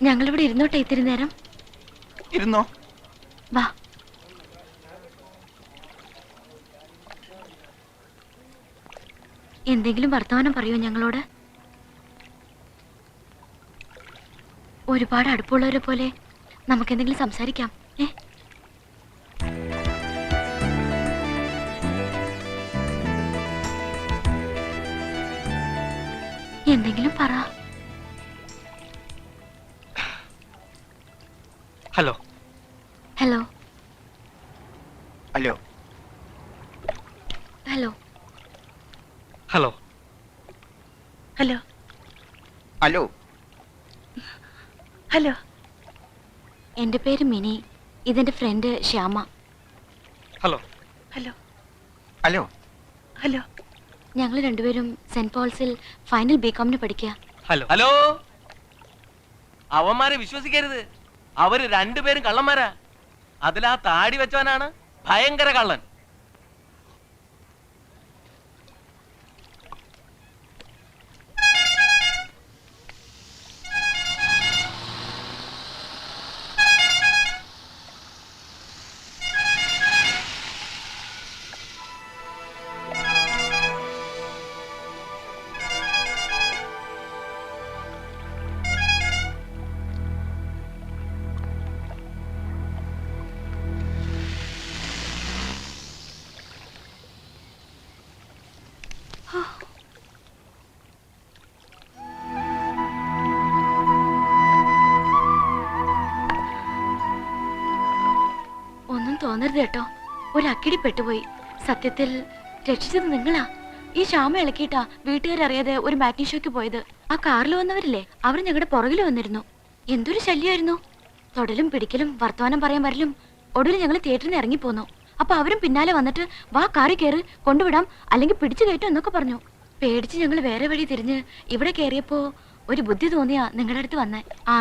ഞങ്ങളിവിടെ ഇരുന്നോട്ടെ ഇത്തിരി നേരം. ഇരുന്നോ. വാ. എന്തെങ്കിലും വർത്തമാനം പറയൂ ഞങ്ങളോട്. ഒരുപാട് അടുപ്പമുള്ളവരെ പോലെ നമുക്ക് എന്തെങ്കിലും സംസാരിക്കാം. എന്തെങ്കിലും പറ. Hello hello hello hello hello hello hello hello. എന്റെ പേര് മിനി, ഇതെന്റെ friend Shyama. Hello hello hello hello. ഞങ്ങൾ രണ്ടുപേരും സെന്റ് പോൾസിൽ ഫൈനൽ ബികോമിന് പഠിക്കുക. Hello hello. അവന്മാരെ വിശ്വസിക്കരുത്, അവര് രണ്ടുപേരും കള്ളന്മാരാ. അതിലാ താടി വെച്ചവനാണ് ഭയങ്കര കള്ളൻ. ഒന്നും തോന്നരുത് കേട്ടോ, ഒരു അക്കിടി പെട്ടുപോയി. സത്യത്തിൽ രക്ഷിച്ചത് നിങ്ങളാ. ഈ ശ്യാമ ഇളക്കിയിട്ടാ വീട്ടുകാരറിയാതെ ഒരു മാറ്റി ഷോയ്ക്ക് പോയത്. ആ കാറിൽ വന്നവരില്ലേ, അവർ ഞങ്ങളുടെ പുറകിൽ വന്നിരുന്നു. എന്തൊരു ശല്യമായിരുന്നു. തൊടലും പിടിക്കലും വർത്തമാനം പറയാൻ വരലും. ഒടുവിൽ ഞങ്ങൾ തിയേറ്ററിൽ നിന്ന് ഇറങ്ങിപ്പോന്നു. അപ്പൊ അവരും പിന്നാലെ വന്നിട്ട് വാ കാറി കയറി കൊണ്ടുവിടാം, അല്ലെങ്കിൽ പിടിച്ചു കയറ്റും എന്നൊക്കെ പറഞ്ഞു. പേടിച്ച് ഞങ്ങൾ വേറെ വഴി തിരിഞ്ഞ് ഇവിടെ കയറിയപ്പോ ഒരു ബുദ്ധി തോന്നിയാ നിങ്ങളുടെ അടുത്ത് വന്നേ.